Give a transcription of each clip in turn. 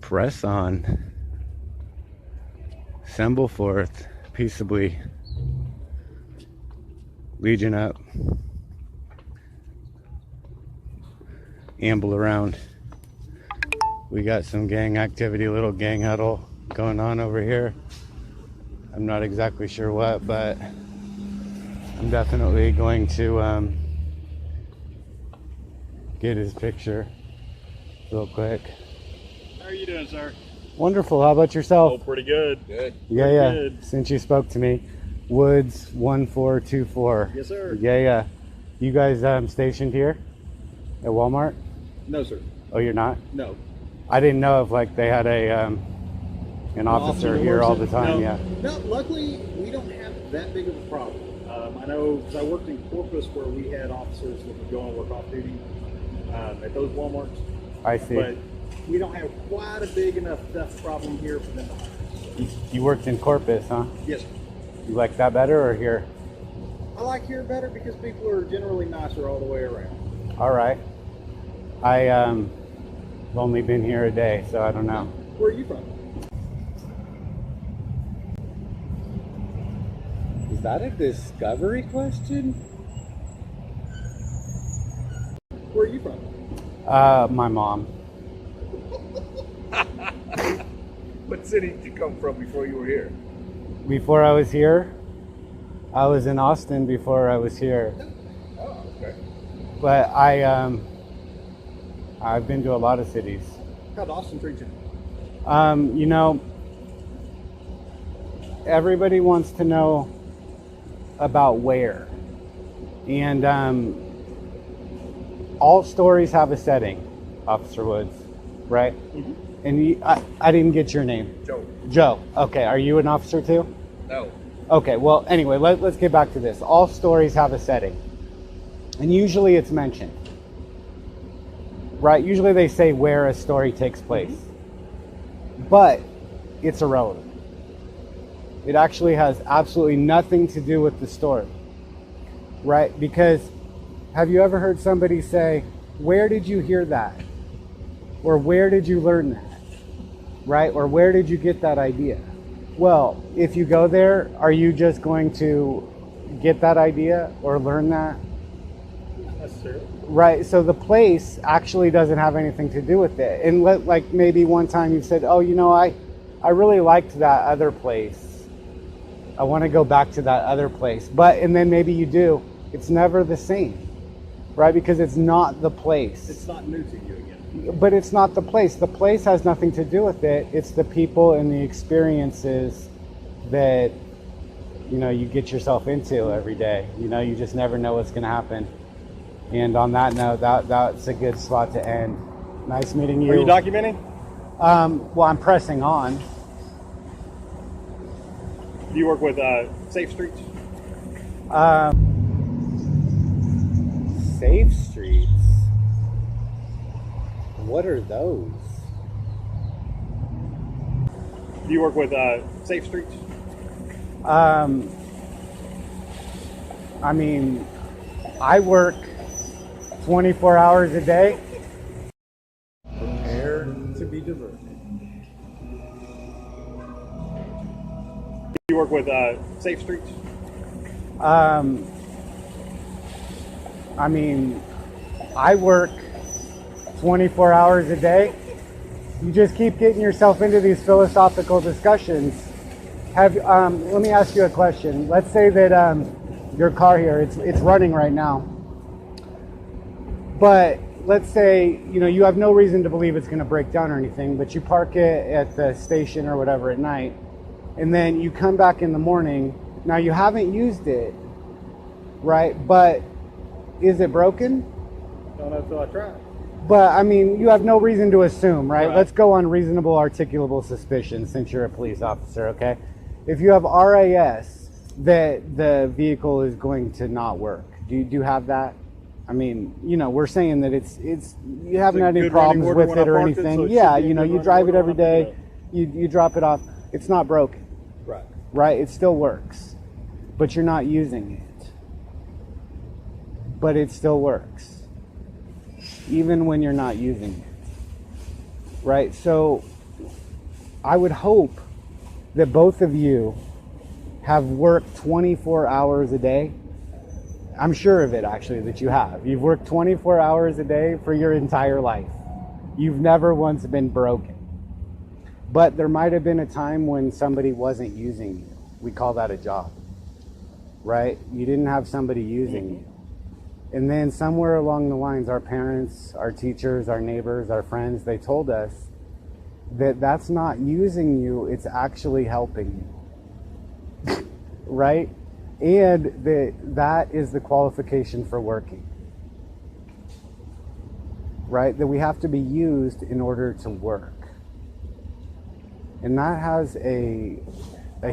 Press on. Assemble forth peaceably. Legion up. Amble around. We got some gang activity, a little gang huddle going on over here. I'm not exactly sure what, but I'm definitely going to get his picture real quick. How are you doing, sir? Wonderful. How about yourself? Oh, pretty good. Good. Yeah. Good. Since you spoke to me, Woods 1424. Yes, sir. Yeah. You guys stationed here at Walmart? No, sir. Oh, you're not? No. I didn't know if like they had a an officer here all the time. No. Yeah. No, luckily we don't have that big of a problem. I know because I worked in Corpus where we had officers that would go and work off duty at those Walmarts. I see. But we don't have quite a big enough theft problem here for them to hire. You worked in Corpus, huh? Yes, sir. You like that better or here? I like here better because people are generally nicer all the way around. All right. I only been here a day, so I don't know. Where are you from? Is that a discovery question? Where are you from? My mom. What city did you come from before you were here? Before I was here, I was in Austin before I was here. Oh, okay. But I've been to a lot of cities. How'd Austin treat you? You know, everybody wants to know about where. And all stories have a setting, Officer Woods, right? Mm-hmm. And I didn't get your name. Joe. Okay, are you an officer too? No. Okay, well, anyway, let's get back to this. All stories have a setting. And usually it's mentioned. Right? Usually they say where a story takes place. But it's irrelevant. It actually has absolutely nothing to do with the story. Right? Because have you ever heard somebody say, where did you hear that? Or where did you learn that? Right? Or where did you get that idea? Well, if you go there, are you just going to get that idea or learn that? Not necessarily. Right, so the place actually doesn't have anything to do with it. And like maybe one time you said, oh, you know, I really liked that other place. I want to go back to that other place. And then maybe you do. It's never the same, right? Because it's not the place. It's not new to you again. But it's not the place. The place has nothing to do with it. It's the people and the experiences that, you know, you get yourself into every day. You know, you just never know what's going to happen. And on that note, that's a good spot to end. Nice meeting you. Are you documenting? Well, I'm pressing on. Do you work with Safe Streets? Safe Streets? What are those? Do you work with Safe Streets? I mean, I work 24 hours a day. Prepare to be diverted. Do you work with Safe Streets? I mean, I work 24 hours a day. You just keep getting yourself into these philosophical discussions. Let me ask you a question. Let's say that your car here, it's running right now. But let's say, you know, you have no reason to believe it's going to break down or anything, but you park it at the station or whatever at night, and then you come back in the morning. Now you haven't used it, right? But is it broken? Don't know until I try. But I mean, you have no reason to assume, right? Right. Let's go on reasonable articulable suspicion since you're a police officer, okay? If you have RAS that the vehicle is going to not work, do you have that? I mean, you know, we're saying that it's you haven't had any problems with it or anything. Yeah, you know, you drive it every day, you drop it off. It's not broken. Right. Right? It still works. But you're not using it. But it still works. Even when you're not using it. Right? So I would hope that both of you have worked 24 hours a day. I'm sure of it, actually, that you have. You've worked 24 hours a day for your entire life. You've never once been broken. But there might have been a time when somebody wasn't using you. We call that a job, right? You didn't have somebody using you. And then somewhere along the lines, our parents, our teachers, our neighbors, our friends, they told us that that's not using you, it's actually helping you, right? And that is the qualification for working, right? That we have to be used in order to work. And that has a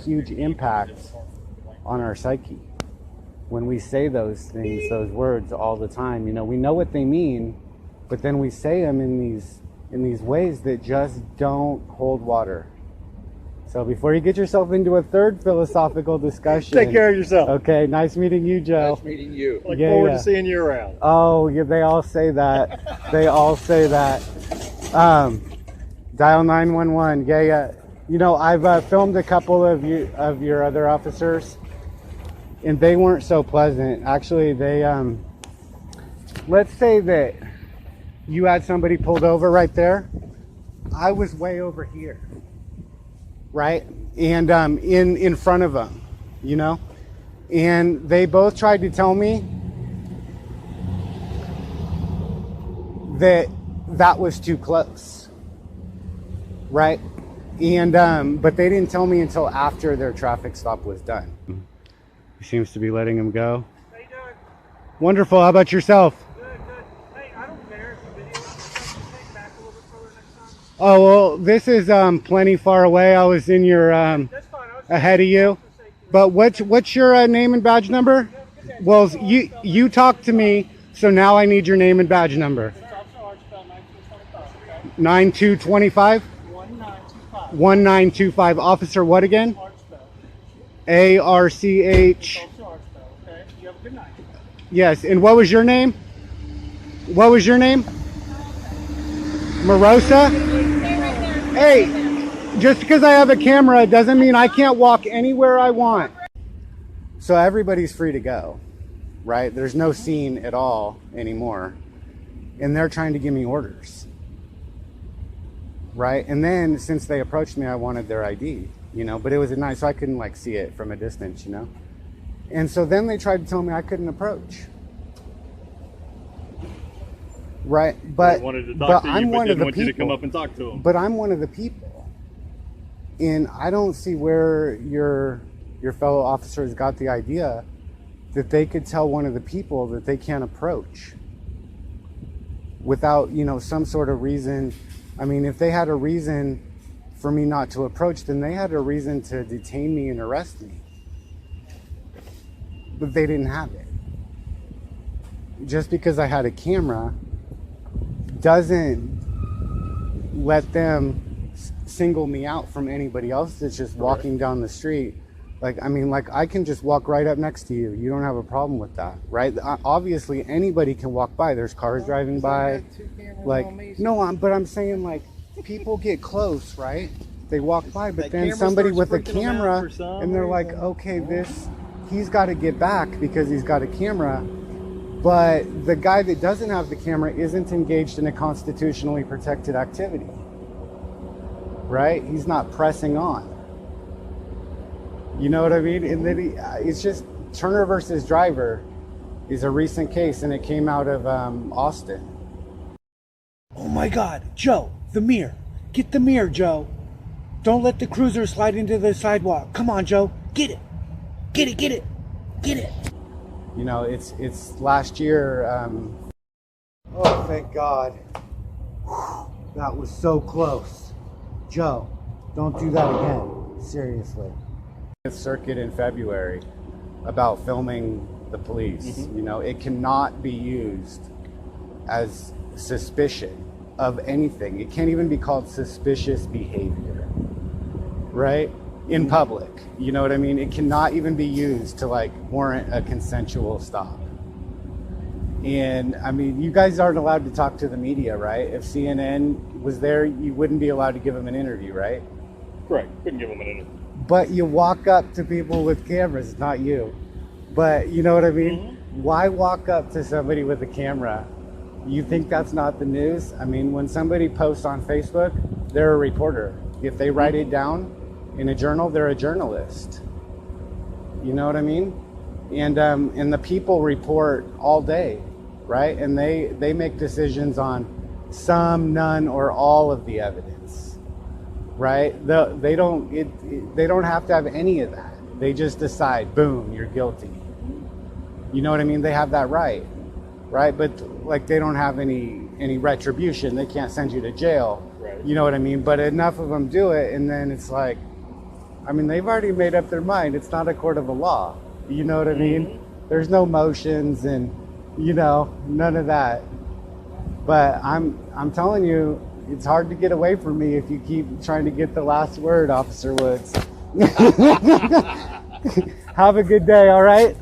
huge impact on our psyche. When we say those things, those words all the time, you know, we know what they mean, but then we say them in these ways that just don't hold water. So before you get yourself into a third philosophical discussion, Take care of yourself. Okay, nice meeting you, Joe. Nice meeting you. Look forward to seeing you around. Oh, yeah, they all say that. They all say that. Dial 911. Yeah. You know, I've filmed a couple of your other officers, and they weren't so pleasant. Actually, they let's say that you had somebody pulled over right there. I was way over here, right? And in front of them, you know? And they both tried to tell me that was too close, right? And but they didn't tell me until after their traffic stop was done. He seems to be letting him go. How you doing? Wonderful. How about yourself? Good. Hey, I don't care if the video take back a little bit further next time. Oh, well, this is plenty far away. I was in your That's fine. I was ahead of you. But what's your name and badge number? Well, you talk to me, so now I need your name and badge number. It's Officer Archibald, 1925, okay? 9225 1925. 1925. Officer what again? Archibald. ARCH. Officer Archibald, okay? You have a good night. Yes. And what was your name? What was your name? Marosa? Hey, just because I have a camera doesn't mean I can't walk anywhere I want. So everybody's free to go, right? There's no scene at all anymore. And they're trying to give me orders, right? And then since they approached me, I wanted their ID, you know, but it was at night, so I couldn't like see it from a distance, you know? And so then they tried to tell me I couldn't approach. Right, but wanted to talk to you, I'm but one of didn't the want people. you to come up and talk to him. But I'm one of the people, and I don't see where your fellow officers got the idea that they could tell one of the people that they can't approach without, you know, some sort of reason. I mean, if they had a reason for me not to approach, then they had a reason to detain me and arrest me. But they didn't have it. Just because I had a camera doesn't let them single me out from anybody else that's just walking down the street. Like, I mean, like I can just walk right up next to you. You don't have a problem with that, right? Obviously, anybody can walk by. There's cars driving by. Like, no, but I'm saying like people get close, right? They walk by, but then somebody with a camera, and they're like, okay, he's got to get back because he's got a camera. But the guy that doesn't have the camera isn't engaged in a constitutionally protected activity, right? He's not pressing on. You know what I mean? And then it's just Turner versus Driver is a recent case, and it came out of Austin. Oh my God, Joe, the mirror. Get the mirror, Joe. Don't let the cruiser slide into the sidewalk. Come on, Joe. Get it. Get it, get it, get it. You know, it's last year. Oh, thank God. That was so close. Joe, don't do that again. Seriously. Circuit in February about filming the police. You know, it cannot be used as suspicion of anything. It can't even be called suspicious behavior, right? In public, you know what I mean? It cannot even be used to like warrant a consensual stop. And I mean, you guys aren't allowed to talk to the media, right? If CNN was there, you wouldn't be allowed to give them an interview, right? Correct. Couldn't give them an interview. But you walk up to people with cameras, not you. But you know what I mean? Why walk up to somebody with a camera? You think that's not the news? I mean, when somebody posts on Facebook, they're a reporter. If they write it down in a journal, they're a journalist. You know what I mean? And the people report all day, right? And they make decisions on some, none, or all of the evidence, right? They don't have to have any of that. They just decide, boom, you're guilty. You know what I mean? They have that right? But like they don't have any retribution. They can't send you to jail. Right. You know what I mean? But enough of them do it, and then it's like, I mean, they've already made up their mind. It's not a court of the law. You know what I mean? There's no motions and, you know, none of that. But I'm telling you, it's hard to get away from me if you keep trying to get the last word, Officer Woods. Have a good day, all right?